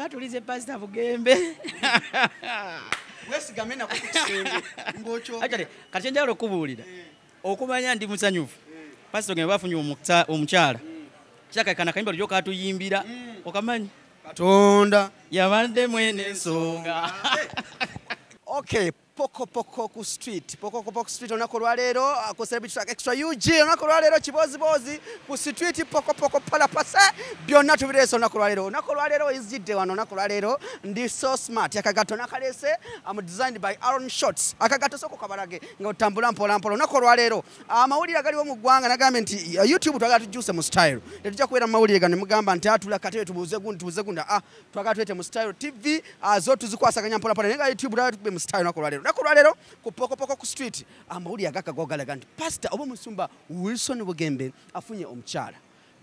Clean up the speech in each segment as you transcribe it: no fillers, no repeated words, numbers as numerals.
ngatulize Pastor Bugembe. Wesigame nako kukisembe ngocho. Achale kati njalo kubulira. Okumanya ndi musanyufu. Pastor Bugembe bafunye omukyala. Chaka kana kayimba lyo katuyimbira. Okamanyi Katonda yabande mwene ensonga. Okay, poko ku street. Poko ku street onako lwalero ku celebrity track extra UG onako lwalero kibozi ku street poko pala pase byonna tubireso onako lwalero izidde wano onako lwalero ndi so smart yakagato nakalese designed by Aaron Shots akagato soko kabarage nga otambula mpola onako lwalero amawulira galiwo mu ggwanga nagambe nti YouTube twagala tujuse mu style tetujja kuwera mawulire gane mugamba nti atula katebe tubuze gunda twagala tuwete mu style TV zo tuzikwasaganya mpola nenga YouTube twagala tube mu style onako lwalero ku poko ku street amawuli agakagogalaga nti Pastor obo musumba Wilson Bugembe afunye omukyala.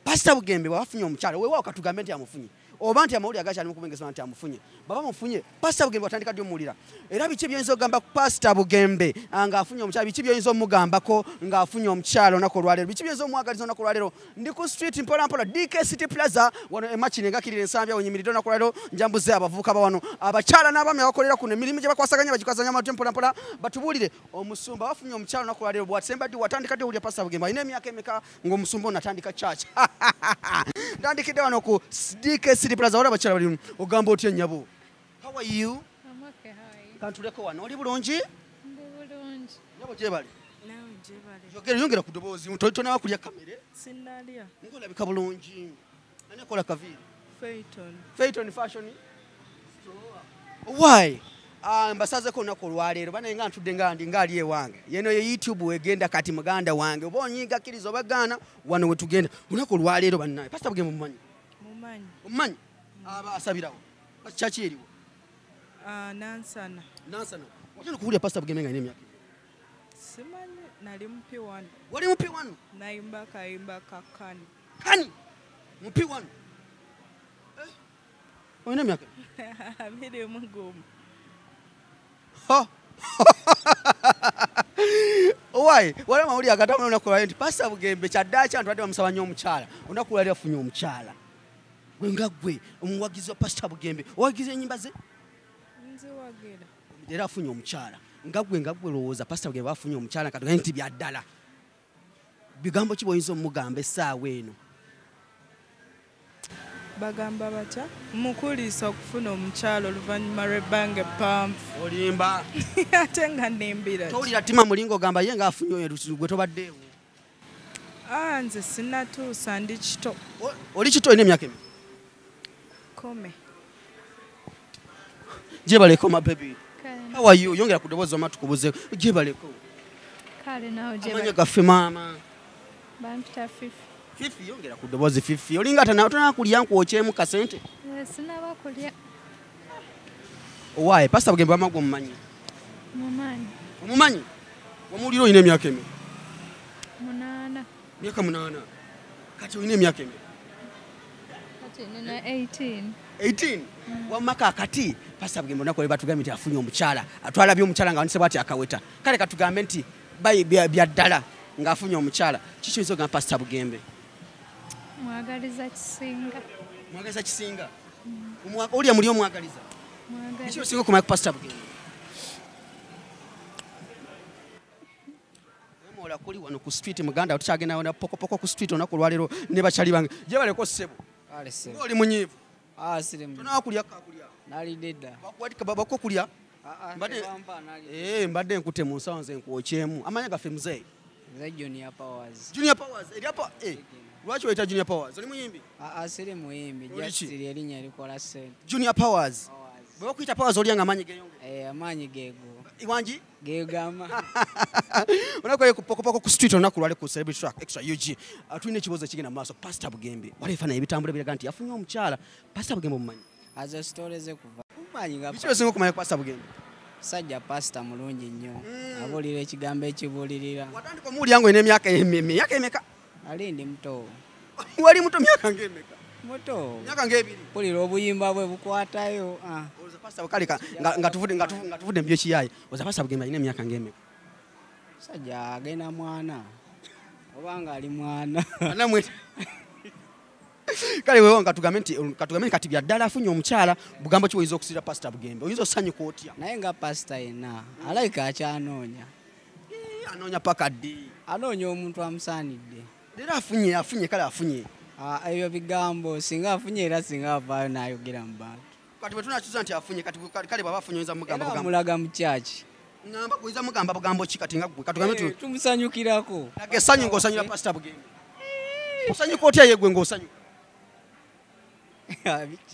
Pastor Bugembe wafunye omukyala wewe wakatugambe nti amufunye oba nti amawuli agakyali mukubengeza nti amufunye baba mufunye Pastor Bugembe watandika dio mulira era bichi byonzo gamba Pastor Bugembe anga afunye omukyala bichi byonzo mugamba ko nga afunye omukyala onako lwalero bichi byonzo mwagaliza onako lwalero ndi ku street mpola DK City Plaza wano emachine ngakirire nsambya onyimiriro onako lwalero njambuze abavuka bawano abakyala n'abami abakolera kuno emirimu gye bakwasaganya bagikwasanya amatu mpola batubulire omusumba wafunye omukyala onako lwalero bwatsemba di watandika dio ulya Pastor Bugembe ine emyaka emeka ng'omusumba onatandika church ndandikide wano ku DK City Plaza wala bakyala bali ogamba otya nyabo. How are you? I'm okay, how are you? Kantuleko wano oli bulungi? Ndi bulungi. Nyabo gye bali? Nawe gye bali. Yongera ku ddoboozi tona wakulya kamere. Sinalya. Ngolabika bulungi. Ani akola kaviri? Phaeton fashion. Why? Mbasazeko onako lwalero bana nga ntudde ngali ewange. Yeno ye YouTube wegenda kati muganda wange. Oba onyiga kirizo bagana wano wetugenda. Onako lwalero bannaye. Pastor Bugembe mumanyi? Mumanyi? Asabirawo. Chachi eriwo. Nansana. Wajana kuhulya Pastor Bugembe nga ine myaka. Simanyi nali mupi wano. Wali mupi wano? Naimba kayimba kakani. Kani? Mupi wano? Ine myaka. Abiri mugumu. Why? Wala mawuli agatamu onako nti Pastor Bugembe kyaddacha ntwadde bamusabanya omukyala. Onako lwali afunye omukyala. Gwe omuwagizi wa Pastor Bugembe owagize enyimba ze nziwagira era afunye omukyala ngagwe lowooza Pastor Bugembe afunye omukyala katuga nti byaddala bigambo ki boyinza omugamba essaawa eno bagamba batya mukulisa okufuna omukyala oluvannyuma lw'ebbanga eppanvu olimba ate nga nembira towulira tima mulingo ogamba ye nga afunye oyo gwe tobaddeewo nze sinatuusa ndi kito oli kito olina emyaka emeka Kome. Jebaleko my baby. How are you? Yongera ku ddoboozi omatu kubuze. Jebaleko. Kale nawe jebaleko. Amanya gaffe mama. Bampita Fifi yongera ku ddoboozi Fifi. Olinga tana kulya nkwokyemu kasente. Sinaba kulya. Why? Pastor Bugembe amagwo mumanyi. Mumanyi? Wamuliro ine emyaka emeka. 8. Myaka 8. Kati oyina emyaka emeka. Nina 18. Wamaka akati Pastor Bugembe onako le batugambe nti afunye omukyala atwalabye omukyala nga wanise bwati akaweta kale katugambe nti byaddala nga afunye omukyala kiki oyinza ogamba Pastor Bugembe mwagaliza kisinga olya muli omwagaliza kiki osinga okumanya ku Pastor Bugembe ola kuli wano ku street muganda tukyagenda wano poko ku street onako lwalero ne bakyali bange gye baleko ssebo oli munyiivu sirimu tonakulya nalidedda bako kulya mbadde nkute mu nsawo nze nkwokyemu amanya gaffe muzeeyi Junior Powers lwaki oyita Junior Powers oli muyimbi siri muyimbi just erinnya likola ssente Junior Powers bwe bakuyita Powers olya nga amaanyi geyongera amaanyi geego iwangi geegama onakoye ku poko ku street onaku lwali ku celebrity track extra UG tulina ekibuuzo ekigenda mu maaso Pastor Bugembe wali efaananyi ebitambula biraga nti yafunye omukyala Pastor Bugembe omumanyi azo stories ekuva omumanyi nga biki osinga okumanya ku Pastor Bugembe sajja pastor mulungi nnyo abuulira ekigambo ekibuulirira watandika omuwulira ngo ine emyaka emeka ali ndi muto wali muto myaka ng'emeka muto myaka ng'ebiri mpulira obuyimba bwe bukwatayo nga tuvudde mu by'ekiyaayi oza Pastor Bugembe alina emyaka ng'emeka sajja agenda mwana obanga ali mwana Kale wewe katugambe kati bya ddala afunye omukyala bugambo kiwoyinza okusira Pastor Bugembe. Oyinza osanyuka otya? naye nga pasita yenna alayika akyanoonya Anoonya paka ddi. anoonya omuntu amusaanidde. Leero afunye kale afunye. Ebyo bigambo singa afunye era singa avaayo n'ayogera mu bantu. Kati bwe tunakizuza nti afunye kati kale bw'aba afunye oyinza mugamba Era bugambo. amulaga mu kyaki. Ngamba oyinza mugamba bugambo ki kati nga gwe katugambe Tumusanyukirako. Lage essanyu ng'osanyula Pastor Bugembe. Osanyuka otya ye gwe ng'osanyuka?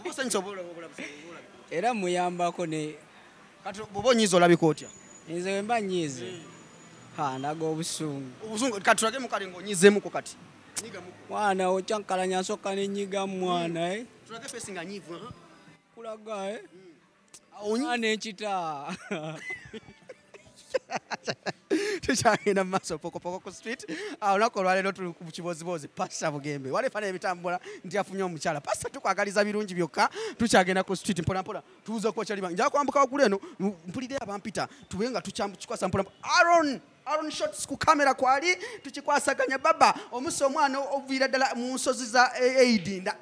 Osanyusa obulabu. Era muyambako ne Kati bw'oba onyiiza olabika otya? nze bwe mba nnyiize ndaga obusungu. Obuzungu kati tulage mu kale ng'onyiizeemuko kati. Mwana okyankalanya nsooka n'ennyiga mwana Tulage fesi nga nyiivu. kulaga Awo mwana enkita. tukyagenda mu maaso pokopoko ku street. Olunaku olwaleero tuli ku kibozibozi Pastor Bugembe. Waleefana ebitambula nti afunye omukyala. Pastor tukwagaliza birungi byokka tukyagenda ku street mpolampola tuuza kukyaliba. Nja kwambuka waggulu eno mpulidde abampita tube nga tukikwasa mpolampola. Aaron shots ku kamera kwali tukikwasaganya baba omusi omwana oviira ddala mu nsozi za Aid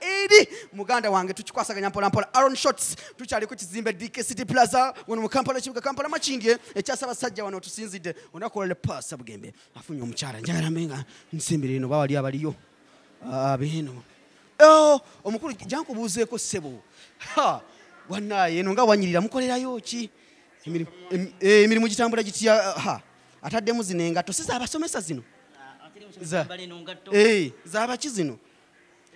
muganda wange tukikwasaganya mpolampola. Aaron shots tukyali ku kizimbe DK City Plaza wano mu Kampala kibuga Kampala makindye ekyasabasajja wano tusinzidde olunaku olwaleero Pastor Bugembe afunye omukyala. Njagala mbenga nsimbire eno bawali abaliyo beeno omukulu jankubuuzeeko ssebo wannaye eno nga wanyirira mukolerayo ki emirimu gitambula gitya ataddemu zino engatto si zaabasomesa zino zaabaki zino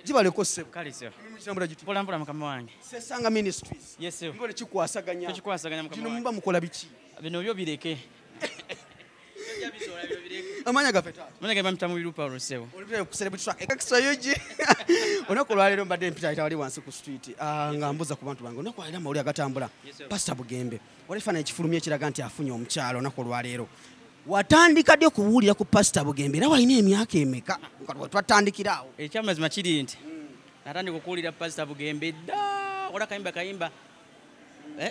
gibaleko ssebo emirimu gitambula gitya Mpolampola mukama wange. Sesanga Ministries Yes sir. ngole kikwasaganya Tukikwasaganya mukama gino wange. muba mukola biki Bino byo bireke. amanya gaffe taata Mwana gamba mtamu birupa olusewo. olivire ku celebrity track extra yuji olunaku olwaleero mbadde mpita ayita wali wansi ku street nga mbuza ku bantu bange olunaku olwaleero amawulire agatambula Pastor Bugembe walifaana ekifulumya ekiraga nti afunye omukyalo olunaku olwaleero watandika ddi okuwulira ku Pastor Bugembe era walina emyaka emeka twatandikira awo Ekyamazima kiri nti natandika okuwulira Pastor Bugembe dda ola kayimba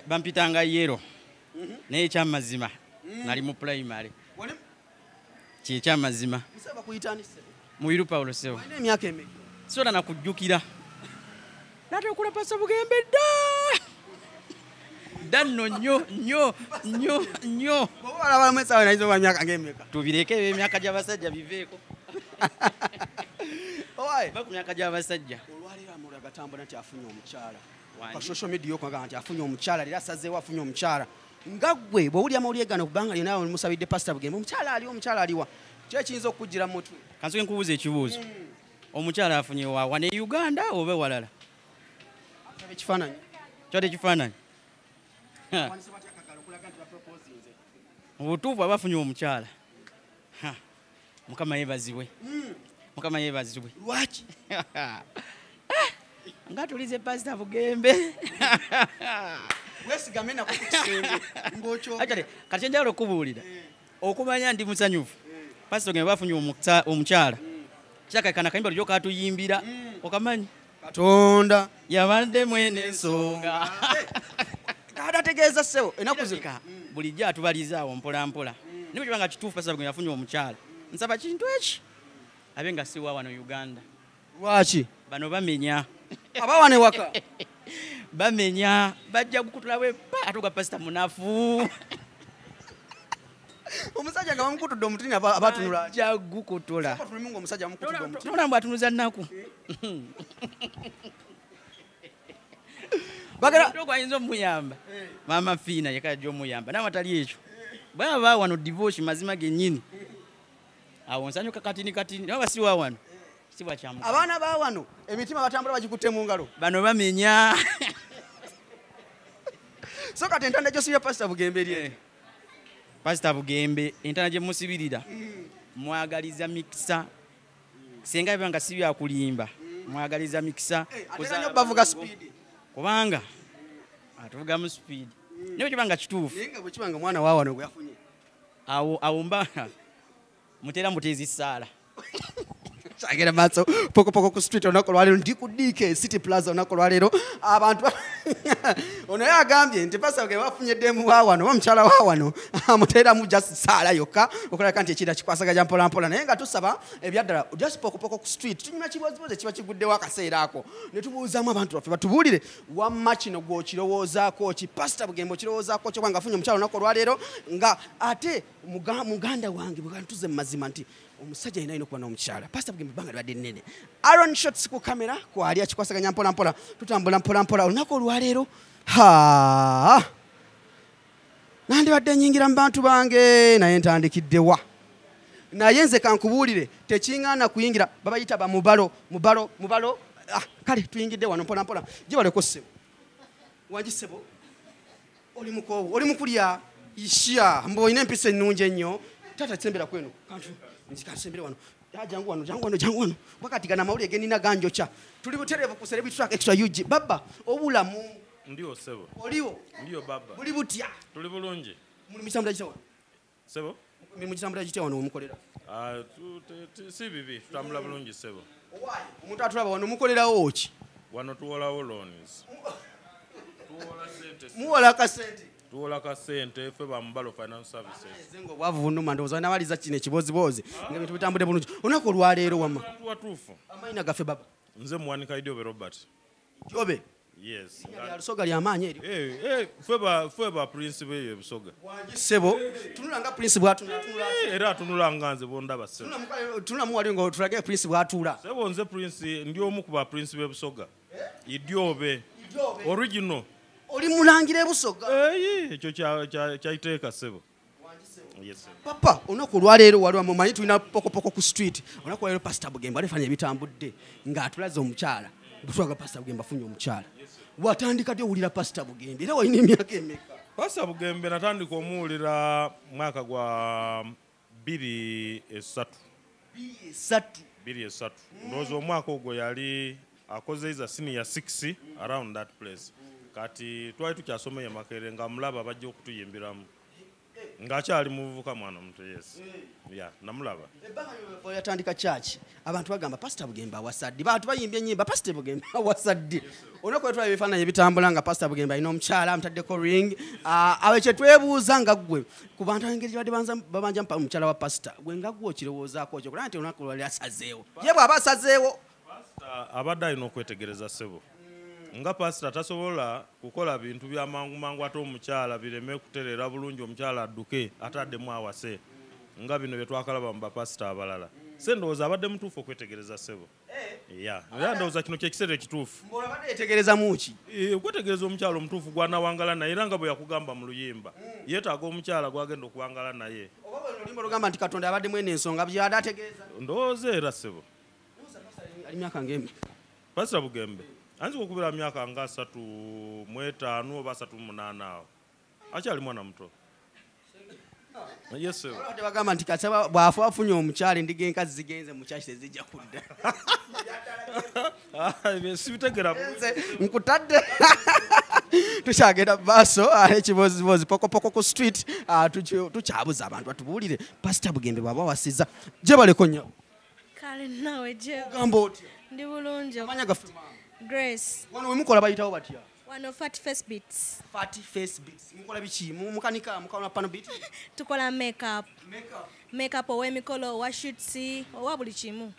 bampitanga yero naye ekyamazima nali mu primary kyekyamazima musaba kuyitanise muyiru Paulo sewo walina emyaka emeka sola nakujjukira nate okula Pastor Bugembe dda nno nnyo bwoba olaba esawa nayiza oba myaka ng'emeka tubireke emyaka gy'abasajja biveeko owaye ba ku myaka gy'abasajja olwaleero amawulire agatambula nti afunye omukyala ka social media yokwagamba nti afunye omukyala leero asazeewo afunye omukyala nga ggwe bw'owulira amawulire gano kubanga lyonawe musabidde Pastor Bugembe omukyala aliwa ki ekiyinza okukujjira mu mutwe kansoke nkubuuza ekibuuzo omukyala afunye waawa ne Uganda oba walala saba ekifaananyi kyode ekifaananyi mu butuufu aba afunye omukyala mukama yeebazibwe lwaki nga tulize Pastor Bugembe wesigame nako ku kisenge ng'okyogera kati kyenjagala okubuulira okumanya ndi musanyufu Pastor Bugembe bafunye omukyala kyakakana kayimba lyo katuyimbira okamanyi Katonda yabadde mwene ensonga adategeeza ssebo ennaku zino bulijjo atubalizaawo mpolampola naye bwe kibanga kituufu Pastor Bugembe yafunye omukyala nsaba kintu eki abe nga siwa wano Uganda lwaki bano bamenya abawana ewaka bamenya bajja kukutulawo epa atuga Pastor munafu omusajja nga bamukutudde omutini abatunula ajja gukutula tulimu nga omusajja bamukutudde omutini tolambw atunuza nnaku bagala ayinza omuyamba maama fiina yekajja omuyamba nawe atali ekyo baba bawano divorce mazima gennyini awo nsanyuka katini nawe basiwa wano sibwa kyamu abaana ba wano emitima batambula bagikutte mu ngalo bano bamenya so kati entanda gyosibya Pastor Bugembe eri Pastor Bugembe entana gye musibirira mwagaliza mikisa senga biba nga si byakulimba mwagaliza mikisa ate nnyo bavuga speed kubanga atuvuga mu speed naye kibanga kituufu naye nga bwe kibanga mwana wa wano gwe yafunye awo mba mutera mutezi ssaala kyagera maaso pokopoko ku street olunaku olwaleero ndi ku DK City Plaza olunaku olwaleero abantu ono yagambye nti Pastor Bugembe bafunye demu wa wano omukyala wa wano amuteeramu just saala yokka okulabika nti ekira kikwasaganya mpola mpola naye nga tusaba ebyaddala just pokopoko ku street tunyuma kibozibozi kiba kiguddewo akaseera ako ne tubuuzaamu abantu baffe batubuulire wamma kino gw'okirowoozaako ki Pastor Bugembe okirowoozaako ki kubanga afunye omukyala olunaku olwaleero nga ate muganda wange bwe tuze mu mazima nti omusajja alina okuba n'omukyala Pastor Bugembe ebbanga libadde nnene Aaron Shots ku kamera kwali akikwasaganya mpola mpola tutambula mpola mpola olunaku olwaleero nandibadde nyingira mu bantu bange naye ntandikidde wa naye nze kankubuulire tekiŋŋaana kuyingira babayita mubalo kale tuyingidde wano mpola mpola gye baleko ssebo wangi ssebo oli mukoowu oli mukulya isya mbu olina empisa ennungi ennyo taata kisembera kweno kantusembere wano jangu wano wakati gana mawulire genina ganjokya tuli butereevu ku Celebrity Track Extra UG baba obulamu ndiyo sebo oliwo ndiyo baba buli butya tuli bulungi muli mukitambula kitya wano sebo muli mukitambula kitya wano omukolera si bibi tutambula bulungi sebo omuntu atulaba wano mukolerawo ki wano tuwolawo loans muwola akasente tuwola kasente ffe bamubalo financial services zenga obwavu bunuma ndowooza nawaliza kino ekibozibozi ngaebintu bitambudde bulungi olunaku olwaleero wamma watuufu amayina gaffe baba nze muwanika idiobe robert jobe yes lusoga lyamaanyi eryo ffe ba prince beyo ebusoga sebo tunula nga prince bw'atunula era atunula nga nze bondaba sebo tunula muwali nga tulage prince bw'atuula sebo nze prince ndi omu ku ba prince b'ebusoga idiobe original oli mulangira ebusoga ekyo kyayiteeka sebo papa olunaku olwaleero waliwo mumanyi tulina pokopoko ku street olunaku olwaleero Pastor Bugembe alifanya ebitambudde ng'atulaze omukyala butwaga Pastor Bugembe afunye omukyala watandika ddi owulira Pastor Bugembe era walina emyaka emeka Pastor Bugembe natandika omuwulira mwaka gwa 23 ndowooza omwaka ogwo yali akoze iza senior 6 around that place kati twali tukyasomeye Makerere nga mulaba bajja okutuyimbiramu ng'akyali muvubuka mwana omuto yes namulaba yatandika church abantu bagamba Pastor Bugembe awasadde bantu bayimbye ennyimba Pastor Bugembe awasadde olunaku lwetulaba ebifaananyi ebitambula nga Pastor Bugembe alina omukyala amutaddeko ring awe kye twebuuza nga ggwe ku bantu engeri gye badde babanja omukyala wa Pastor gwe nga ggwe okirowoozaako okyo kulaba nti olunaku lwali asazeewo ye bw'aba asazeewo abadde alina okwetegereza ssebo nga Pastor tasobola kukola bintu bya mangu ate omukyala bireme kutereera bulungi omukyala adduke ataddemu awase nga bino bye twakalaba mu bapasita abalala sendowooza abadde mutuufu okwetegereza ssebo era ndowooza kino kyekiseera ekituufu abadde yetegereza muki okwetegereza omukyala omutuufu gwanawangala naye era nga bwe yakugamba mu luyimba yeetaaga omukyala gwagenda okuwangala naye oluyimba olugamba nti Katonda abadde mwene ensonga byadde ategeeza ndowooza era ssebo ali myaka ng'emi Pastor Bugembe anzika okubira myaka nga 35 oba 38 awo akyali mwana muto yes sebo bagamba nti kasaba bw'afa afunye omukyala endiga enkazi zigenze mu kyaki tezijja kudda sibitegera nkutadde tukyagenda maaso ekibozibozi pokopoko ku street tukyabuza abantu batubuulire Pastor Bugembe bw'aba wasiza gye baleko nnyo kale nawe gye gamba otya ndi bulungi amanya gaffe Grace wano we mukola bayitawo batya wano Fat Face Beats mukola biki mukanika mukola pano beat tukola makeup ow'emikolo owa shoots owa buli kimu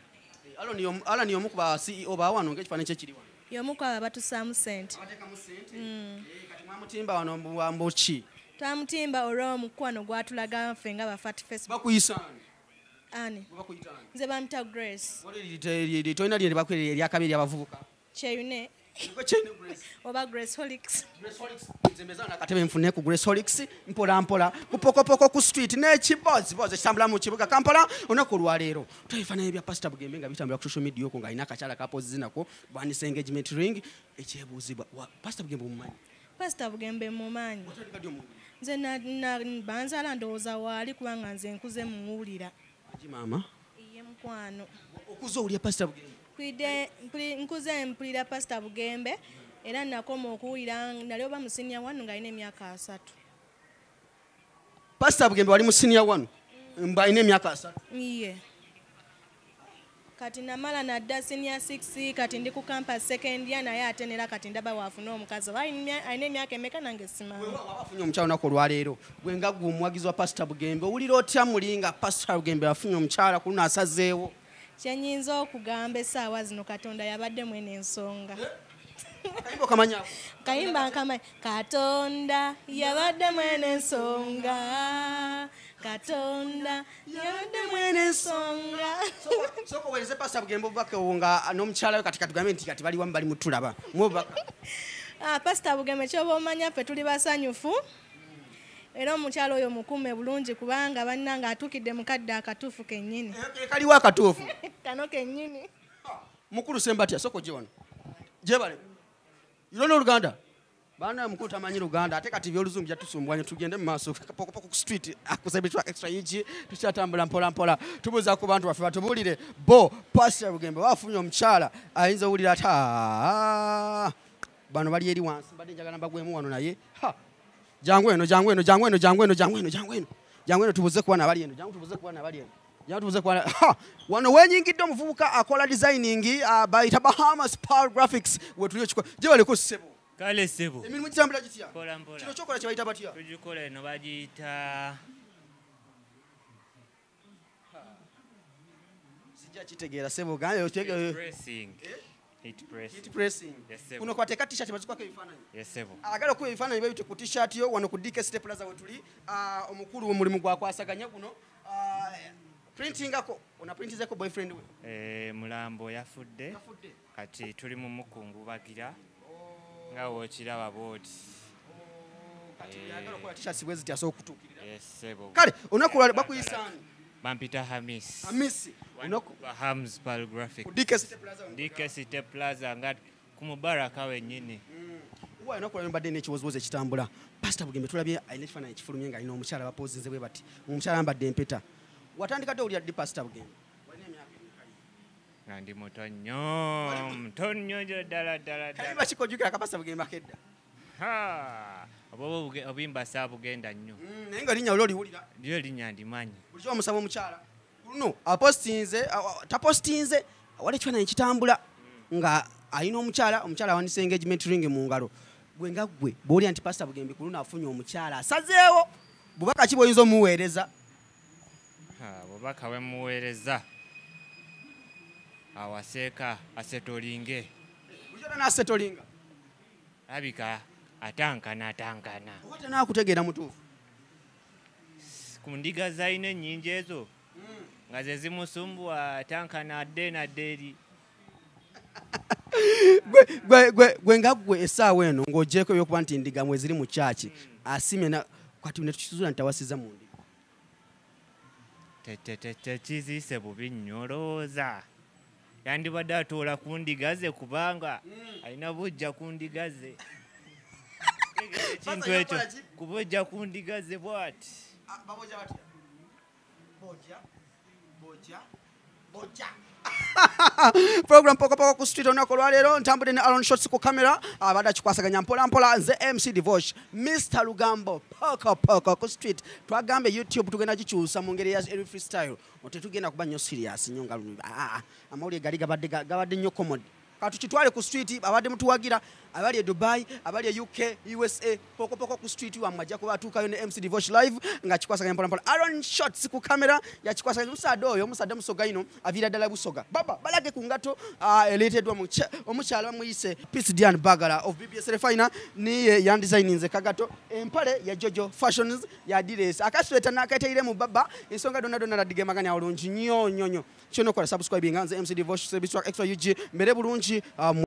Alani omu ku ba CEO ba wano ng'ekifaananyi kye kiri wano y'omu ku abo batusaamu ssente kati mwamutimba wano mbuwambo ki twamutimba olw'omukwano gwatulaga ffe nga ba Fat Face bakuyisaani ani nze bamuta Grace tolina lyende bakwere eryakabiri abavubuka kyeyune oba Grace Holics akatebe nfune ku Grace Holics mpola mpola ku pokopoko ku street n'ekibozibozi ekitambula mu kibuga Kampala olunaku olwaleero twebifaananyi bya Pastor Bugembe nga bitambula ku social media okwo ng'alina akakyala kapozinako bwanisa engagement ring ekyebuuzibwa Pastor Bugembe omumanyi Pastor Bugembe mumanyi nze banzala ndowooza waali kubanga nze nkuze muwulira maama ye mukwano okuza owulira Pastor Bugembe nkuze mpulira Pastor Bugembe era nakoma okuwulira nali oba mu senior 1 ng'alina emyaka 3 Pastor Bugembe wali mu senior 1 mba alina emyaka 3 iye kati namala nadda senior 6 kati ndi ku campus second year naye ate nera kati ndaba waafuna omukazi oba alina emyaka emeka nange simanyi wafunye omukyala olunaku olwaleero gwe nga gwe omuwagizi wa pasita bugembe owulira otya mulinga pasita bugembe afunye omukyala ku luno asazeewo kyenyinza okugamba essaawa zino katonda yabadde mwene ensonga akayimba okamanyako kayimba nkamanyi katonda yabadde mwene ensonga katonda yabadde mwene ensonga sooka oweereze pasita bugembe obubaka owo nga n'omukyala we kati katugambe nti kati bali wamu bali mutulaba mububaka pasita bugembe kyoba omanya ffe tuli basanyufu era omukyalo oyo mukuume bulungi kubanga bannanga atuukidde mukadde akatuufu kennyini kaliwo akatuufu kano kennyini mukulu sembatya sooka ogye wano gyebale yulona oluganda baana mukulu tamanyi luganda ate kati byoluzungu byatusumbwanya tugende mu maaso pokopoko ku street akusabitwa extra yiki tukyatambula mpola mpola tubuuza ku bantu baffe batubuulire bo pasita bugembe waafunye omukyala ayinza owulira ata bano bali eri wansi mbadde njagala mbagwemu wano naye jangu eno tubuze kuba nabali eno wano wenyingidde omuvubuka akola designing bayita Bahamas Pearl Graphics wetuli ekikola gye baliko ssebo kale ssebo emirimu gitambula gitya mpola mpola kino kyokola kye bayita batya tugikola eno bagiyita sijja kitegeera ssebo Heat pressing Yes, sebo. kuno kwateeka t-shirt bazikwako ebifaananyi Yes, sebo. agala okuba ebifaananyi bebite ku t-shirt yo wano ku DK City Plaza wetuli omukulu omulimu gwakwasaganya guno printingako ona printizeko boyfriend we Mulambo yafudde kati tuli mu mukungubagira nga wookiraba booti agala okukola t-shirts bwe ziti asobola okutuukirira Yes, sebo. kale olunaku lwale bakuyisaani bampita Hamis amisi Bahamas Pearl Graphics ku DK City Plaza DK City Plaza nga ku Mubaraka wennyini wa olunaku lwale mbadde n'ekiwoziwozi ekitambula pasita bugembe tulabye alina ekifaananyi ekifulumye ng'alina omukyala bapozinze bwe bati omukyala ambadde empeta watandika dde owulira ddi pasita bugembe walina emyaka nga ndi muto nnyo gyo ddala kayimba kikojjukira ka pasita bugembe akedda oba obimba saabugenda nnyo naye nga linnya oli oliwulira lyo linnya ndimanyi buli kyo omusaba omukyala luno apostinze tapostinze wali ekifaananyi kitambula nga alina omukyala awanise engagement ring mu ngalo gwe nga gwe bw'olya nti pasita bugembe ku luno afunye omukyala asazeewo bubaka ki bw'oyinza omuweereza bubaka bwe muweereza awaseeka asetolinge buli kyona n'asetolinga abika atankana oba tanaakutegeera mutuufu ku ndiga zalina ennyingi ezo nga ze zimusumbuwa atankana adde nadde eri gwe nga gwe essaawa eno ng'ogyeko ebyokuba nti ndiga mwe ziri mu kyaki asimye kati netukisuula nti tawasiza mu ndiga tekiziise bubi nnyolooza yandibadde atoola ku ndiga ze kubanga alina bujja ku ndiga ze ekintu ekyo kubojja ku ndiga ze bw'ati program pokopoko ku street olunaku olwaleero ntambudde ne Alon Shots ku kamera abadde akikwasaganya mpola mpola nze MC Divosh Mr Lugambo pokopoko ku street twagambe YouTube tugenda gikyusa mu ngeri ya freestyle tetugenda kuba nnyo serious nnyo nga luno amawulire gali gabadde nnyo comedy katukitwale ku street abadde mutuwagira abali e Dubai abali e UK USA pokopoko ku street wa majja kuba atuukayo ne MC Divosh live nga kikwasaganya mpola mpola Alon Shots ku kamera yakikwasaganya omusadde musoga ino avira ddala busoga baba balage ku ngato eleeteddwa omukyala bamuyise Peace Diane Bagala of BBS Refiner niye yandesigninze kagato empale ya Jojo Fashions ya Dires akasweta nakateire mu baba ensonga donna ladigemaganya olungi nnyo kyono kola subscribe nganze MC Divosh sebiswa extra UG mbere bulungi